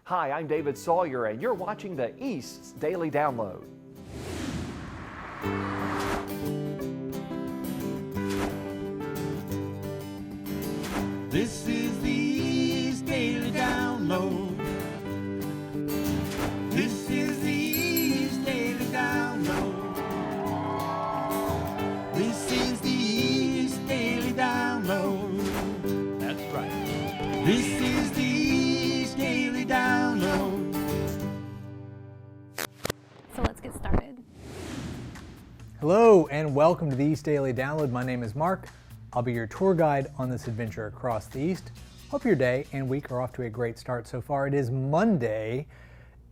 Hi, I'm David Sawyer, and you're watching the East's Daily Download. This is the East Daily Download. This is the East Daily Download. This is the East Daily Download. That's right. This is the East Daily Download. So let's get started. Hello and welcome to the East Daily Download. My name is Mark. I'll be your tour guide on this adventure across the East. Hope your day and week are off to a great start so far. It is Monday,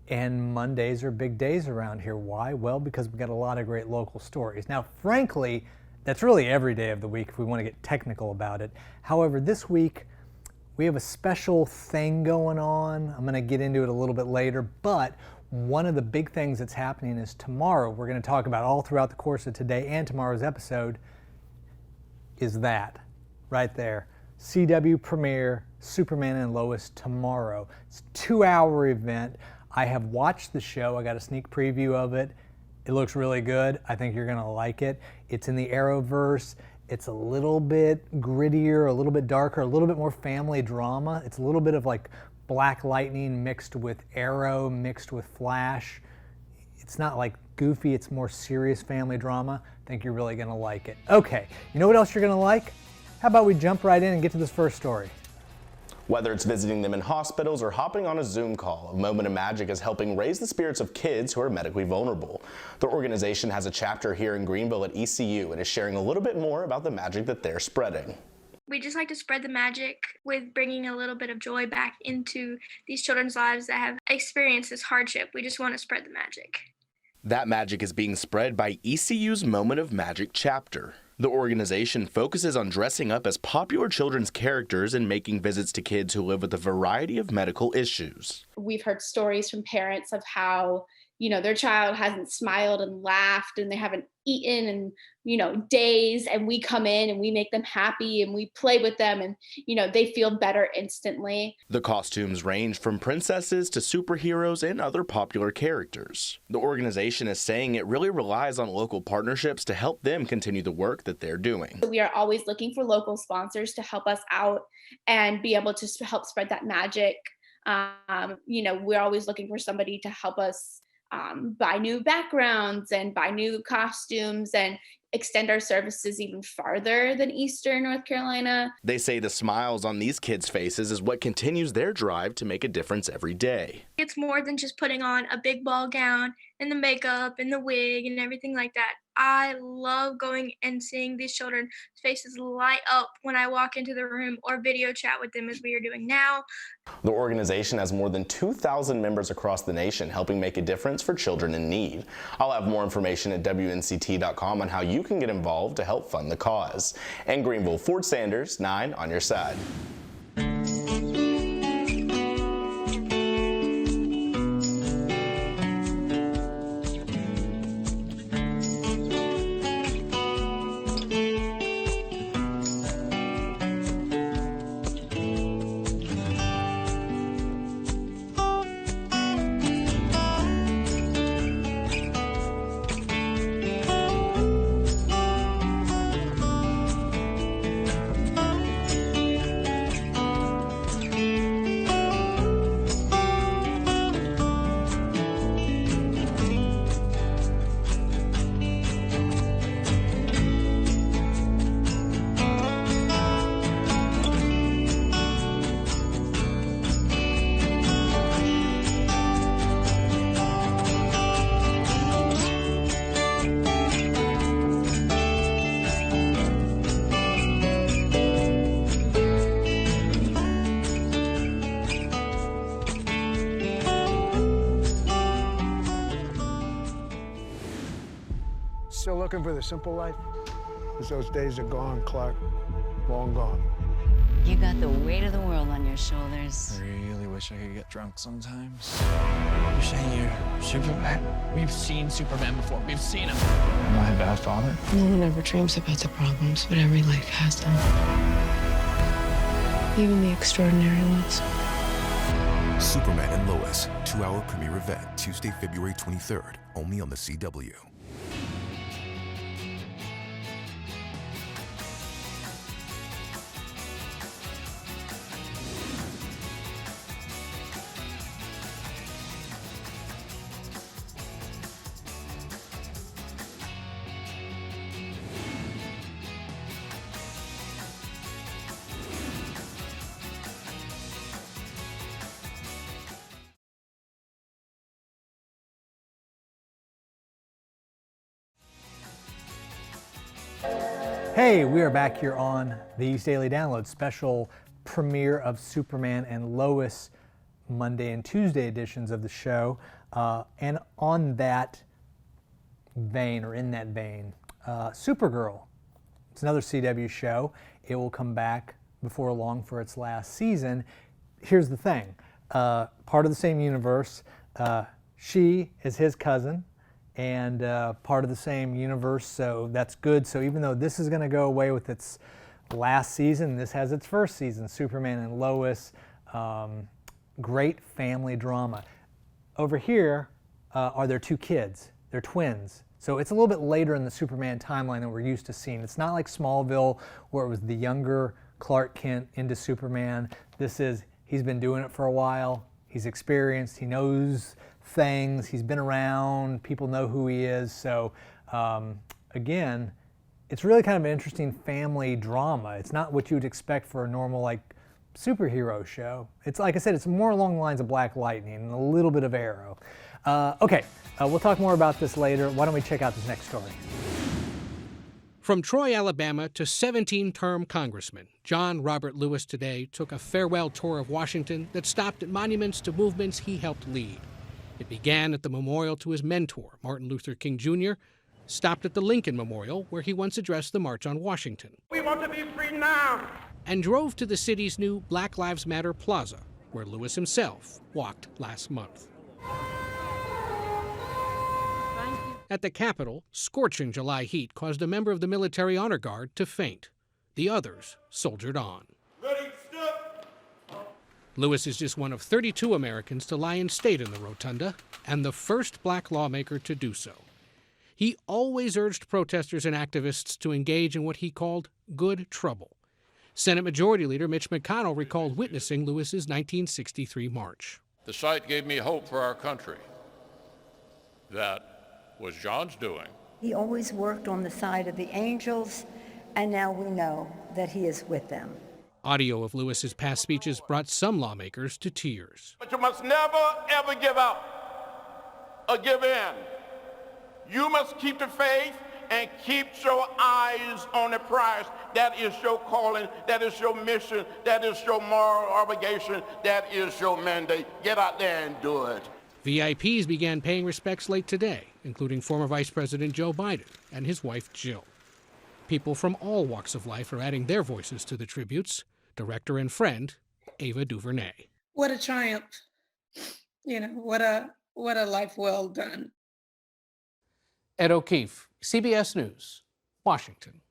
and Mondays are big days around here. Why? Well, because we've got a lot of great local stories. Now, frankly, that's really every day of the week if we want to get technical about it. However, this week, we have a special thing going on. I'm going to get into it a little bit later, but one of the big things that's happening is tomorrow. We're going to talk about all throughout the course of today and tomorrow's episode is that right there. CW premiere Superman and Lois tomorrow. It's a 2-hour event. I have watched the show. I got a sneak preview of it. It looks really good. I think you're gonna like it. It's in the Arrowverse. It's a little bit grittier, a little bit darker, a little bit more family drama. It's a little bit of like Black Lightning mixed with Arrow, mixed with Flash. It's not like goofy, it's more serious family drama. I think you're really gonna like it. Okay, you know what else you're gonna like? How about we jump right in and get to this first story? Whether it's visiting them in hospitals or hopping on a Zoom call, A Moment of Magic is helping raise the spirits of kids who are medically vulnerable. The organization has a chapter here in Greenville at ECU and is sharing a little bit more about the magic that they're spreading. We just like to spread the magic with bringing a little bit of joy back into these children's lives that have experienced this hardship. We just want to spread the magic. That magic is being spread by ECU's Moment of Magic chapter. The organization focuses on dressing up as popular children's characters and making visits to kids who live with a variety of medical issues. We've heard stories from parents of how, their child hasn't smiled and laughed and they haven't eaten in, days, and we come in and we make them happy and we play with them and, they feel better instantly. The costumes range from princesses to superheroes and other popular characters. The organization is saying it really relies on local partnerships to help them continue the work that they're doing. We are always looking for local sponsors to help us out and be able to help spread that magic. We're always looking for somebody to help us buy new backgrounds and buy new costumes and extend our services even farther than Eastern North Carolina. They say the smiles on these kids' faces is what continues their drive to make a difference every day. It's more than just putting on a big ball gown and the makeup and the wig and everything like that. I love going and seeing these children's faces light up when I walk into the room or video chat with them as we are doing now. The organization has more than 2,000 members across the nation helping make a difference for children in need. I'll have more information at WNCT.com on how you can get involved to help fund the cause. In Greenville, Ford Sanders, 9 on your side. Still looking for the simple life? Because those days are gone, Clark. Long gone. You got the weight of the world on your shoulders. I really wish I could get drunk sometimes. You're saying you're Superman? We've seen Superman before. We've seen him. Am I a bad father? No one ever dreams about the problems, but every life has them. Even the extraordinary ones. Superman and Lois, 2-hour premiere event, Tuesday, February 23rd, only on the CW. Hey, we are back here on the East Daily Download, special premiere of Superman and Lois, Monday and Tuesday editions of the show. And on that vein, or in that vein, Supergirl. It's another CW show. It will come back before long for its last season. Here's the thing, part of the same universe. She is his cousin, and part of the same universe, so that's good. So even though this is going to go away with its last season, this has its first season, Superman and Lois. Great family drama. Over here are their two kids. They're twins. So it's a little bit later in the Superman timeline than we're used to seeing. It's not like Smallville, where it was the younger Clark Kent into Superman. This is, he's been doing it for a while. He's experienced, he knows things, he's been around, people know who he is. So again, it's really kind of an interesting family drama. It's not what you'd expect for a normal like superhero show. It's like I said, it's more along the lines of Black Lightning and a little bit of Arrow. Okay, we'll talk more about this later. Why don't we check out this next story? From Troy, Alabama to 17-term Congressman, John Robert Lewis today took a farewell tour of Washington that stopped at monuments to movements he helped lead. It began at the memorial to his mentor, Martin Luther King Jr., stopped at the Lincoln Memorial, where he once addressed the March on Washington. We want to be free now. And drove to the city's new Black Lives Matter Plaza, where Lewis himself walked last month. At the Capitol, scorching July heat caused a member of the Military Honor Guard to faint. The others soldiered on. Ready, step. Lewis is just one of 32 Americans to lie in state in the rotunda, and the first black lawmaker to do so. He always urged protesters and activists to engage in what he called good trouble. Senate Majority Leader Mitch McConnell recalled witnessing Lewis's 1963 march. The sight gave me hope for our country. That was John's doing. He always worked on the side of the angels, and now we know that he is with them. Audio of Lewis's past speeches brought some lawmakers to tears. But you must never, ever give up or give in. You must keep the faith and keep your eyes on the prize. That is your calling, that is your mission, that is your moral obligation, that is your mandate. Get out there and do it. VIPs began paying respects late today, including former Vice President Joe Biden and his wife Jill. People from all walks of life are adding their voices to the tributes. Director and friend Ava DuVernay. What a triumph. You know, what a life well done. Ed O'Keefe, CBS News, Washington.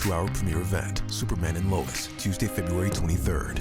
2-hour premiere event, Superman and Lois, Tuesday, February 23rd.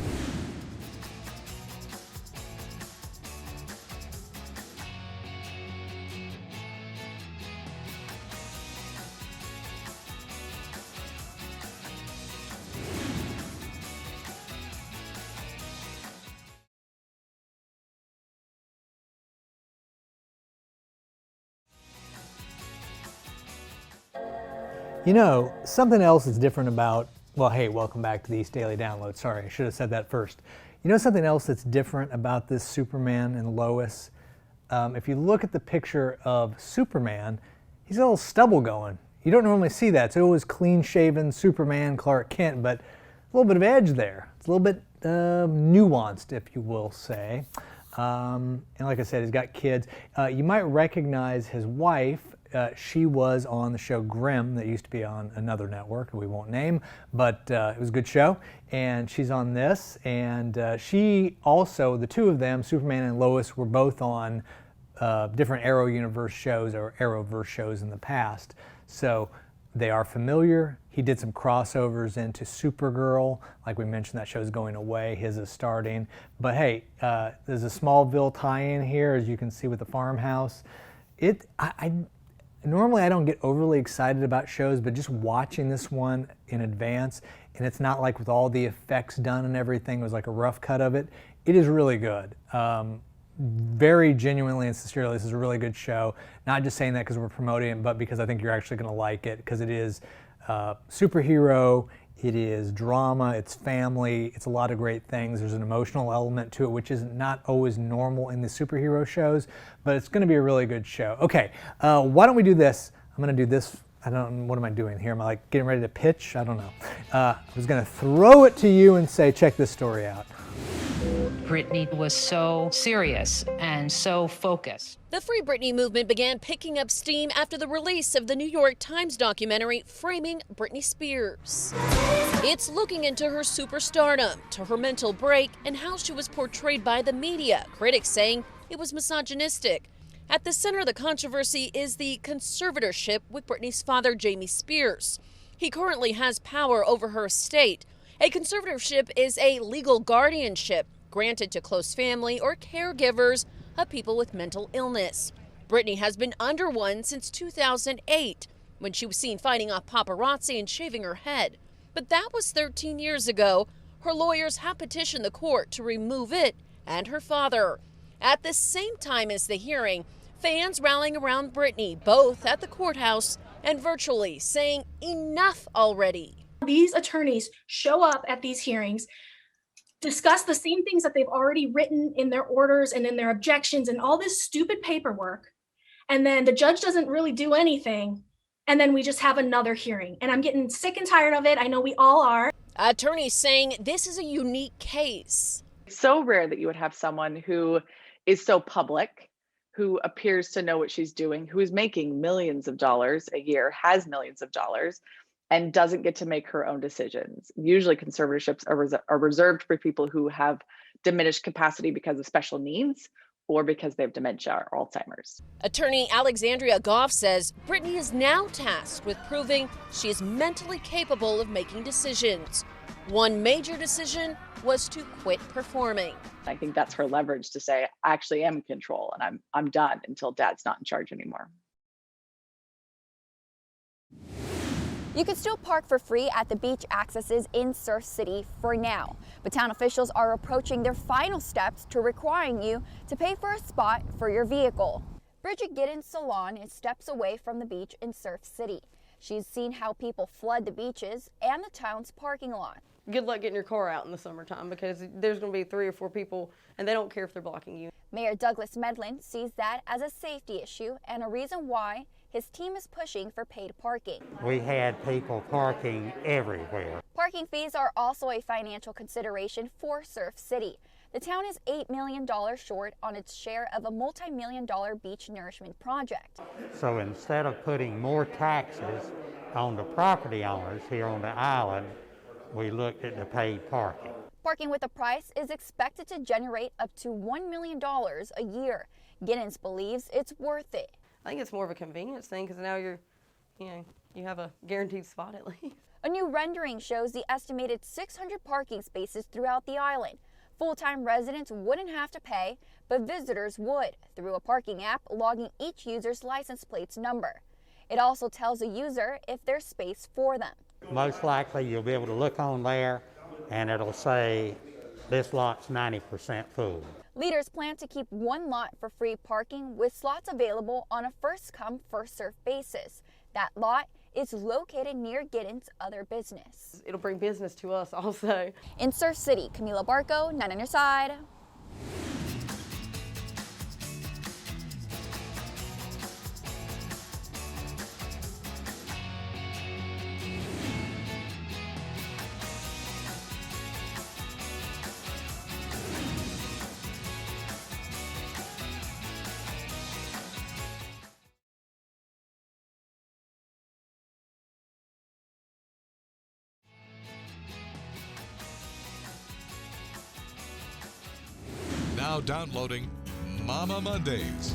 You know, something else is different about, well, hey, welcome back to the East Daily Download. Sorry, I should have said that first. You know something else that's different about this Superman and Lois? If you look at the picture of Superman, he's got a little stubble going. You don't normally see that. It's always clean-shaven Superman, Clark Kent, but a little bit of edge there. It's a little bit nuanced, if you will say. And like I said, he's got kids. You might recognize his wife. She was on the show Grimm that used to be on another network we won't name, but it was a good show, and she's on this. And she also, the two of them, Superman and Lois, were both on different Arrow Universe shows or Arrowverse shows in the past, so they are familiar. He did some crossovers into Supergirl. Like we mentioned, that show's going away. His is starting. But hey, there's a Smallville tie-in here, as you can see with the farmhouse. Normally I don't get overly excited about shows, but just watching this one in advance, and it's not like with all the effects done and everything, it was like a rough cut of it. It is really good. Very genuinely and sincerely, this is a really good show. Not just saying that because we're promoting it, but because I think you're actually going to like it, because it is superhero, it is drama, it's family, it's a lot of great things. There's an emotional element to it, which is not always normal in the superhero shows, but it's going to be a really good show. Okay, why don't we do this? I'm going to do this. What am I doing here? Am I like getting ready to pitch? I don't know. I was going to throw it to you and say, check this story out. Britney was so serious and so focused. The Free Britney movement began picking up steam after the release of the New York Times documentary Framing Britney Spears. It's looking into her superstardom, to her mental break, and how she was portrayed by the media, critics saying it was misogynistic. At the center of the controversy is the conservatorship with Britney's father, Jamie Spears. He currently has power over her estate. A conservatorship is a legal guardianship granted to close family or caregivers of people with mental illness. Britney has been under one since 2008, when she was seen fighting off paparazzi and shaving her head. But that was 13 years ago. Her lawyers have petitioned the court to remove it and her father. At the same time as the hearing, fans rallying around Britney, both at the courthouse and virtually, saying enough already. These attorneys show up at these hearings, discuss the same things that they've already written in their orders and in their objections and all this stupid paperwork, and then the judge doesn't really do anything, and then we just have another hearing. And I'm getting sick and tired of it. I know we all are. Attorneys saying this is a unique case. It's so rare that you would have someone who is so public, who appears to know what she's doing, who is making millions of dollars a year, has millions of dollars, and doesn't get to make her own decisions. Usually conservatorships are reserved for people who have diminished capacity because of special needs or because they have dementia or Alzheimer's. Attorney Alexandria Goff says Britney is now tasked with proving she is mentally capable of making decisions. One major decision was to quit performing. I think that's her leverage to say, I actually am in control and I'm done until dad's not in charge anymore. You can still park for free at the beach accesses in Surf City for now, but town officials are approaching their final steps to requiring you to pay for a spot for your vehicle. Bridget Giddens' salon is steps away from the beach in Surf City. She's seen how people flood the beaches and the town's parking lot. Good luck getting your car out in the summertime because there's going to be 3 or 4 people and they don't care if they're blocking you. Mayor Douglas Medlin sees that as a safety issue and a reason why his team is pushing for paid parking. We had people parking everywhere. Parking fees are also a financial consideration for Surf City. The town is $8 million short on its share of a multi-million-dollar beach nourishment project. So instead of putting more taxes on the property owners here on the island, we looked at the paid parking. Parking with a price is expected to generate up to $1 million a year. Giddens believes it's worth it. I think it's more of a convenience thing because now you have a guaranteed spot at least. A new rendering shows the estimated 600 parking spaces throughout the island. Full-time residents wouldn't have to pay, but visitors would through a parking app logging each user's license plate's number. It also tells a user if there's space for them. Most likely you'll be able to look on there and it'll say this lot's 90% full. Leaders plan to keep one lot for free parking with slots available on a first-come, first-served basis. That lot is located near Giddens' other business. It'll bring business to us also. In Surf City, Camila Barco, 9 on your side. Now downloading Mama Mondays.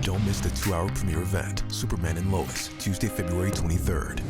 Don't miss the 2-hour premiere event, Superman and Lois, Tuesday, February 23rd.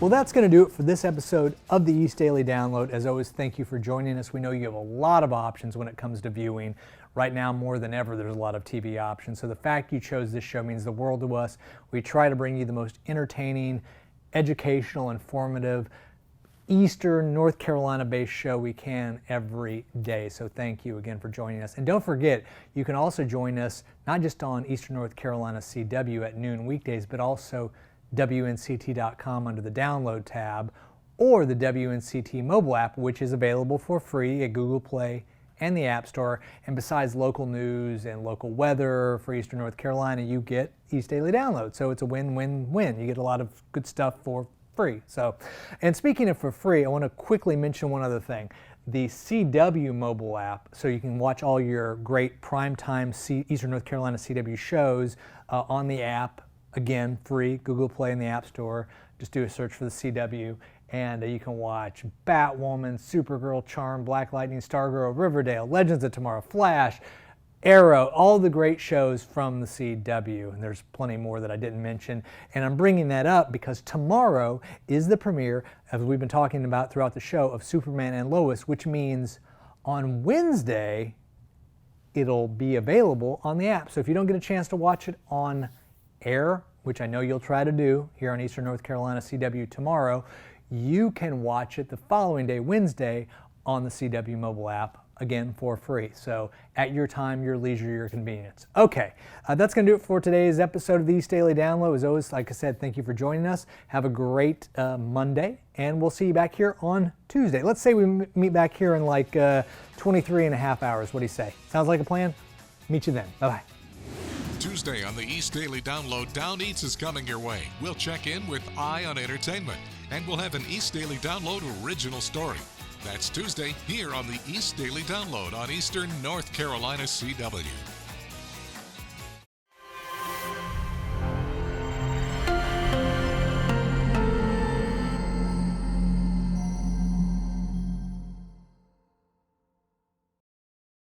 Well, that's going to do it for this episode of the East Daily Download. As always, thank you for joining us. We know you have a lot of options when it comes to viewing. Right now, more than ever, there's a lot of TV options. So the fact you chose this show means the world to us. We try to bring you the most entertaining, educational, informative, Eastern North Carolina-based show we can every day. So thank you again for joining us. And don't forget, you can also join us not just on Eastern North Carolina CW at noon weekdays, but also WNCT.com under the download tab, or the WNCT mobile app, which is available for free at Google Play and the App Store. And besides local news and local weather for Eastern North Carolina, you get East Daily Download. So it's a win-win-win. You get a lot of good stuff for free. So, and speaking of for free, I want to quickly mention one other thing. the CW mobile app, so you can watch all your great primetime Eastern North Carolina CW shows on the app. Again, free, Google Play in the App Store. Just do a search for the CW, and you can watch Batwoman, Supergirl, Charm, Black Lightning, Stargirl, Riverdale, Legends of Tomorrow, Flash, Arrow, all the great shows from the CW, and there's plenty more that I didn't mention. And I'm bringing that up because tomorrow is the premiere, as we've been talking about throughout the show, of Superman and Lois, which means on Wednesday it'll be available on the app. So if you don't get a chance to watch it on air, which I know you'll try to do here on Eastern North Carolina CW tomorrow, you can watch it the following day, Wednesday, on the CW mobile app, again for free. So at your time, your leisure, your convenience. Okay, that's going to do it for today's episode of the East Daily Download. As always, like I said, thank you for joining us. Have a great Monday, and we'll see you back here on Tuesday. Let's say we meet back here in like 23 and a half hours. What do you say? Sounds like a plan? Meet you then. Bye-bye. Tuesday on the East Daily Download, Down Eats is coming your way. We'll check in with Eye on Entertainment, and we'll have an East Daily Download original story. That's Tuesday here on the East Daily Download on Eastern North Carolina CW.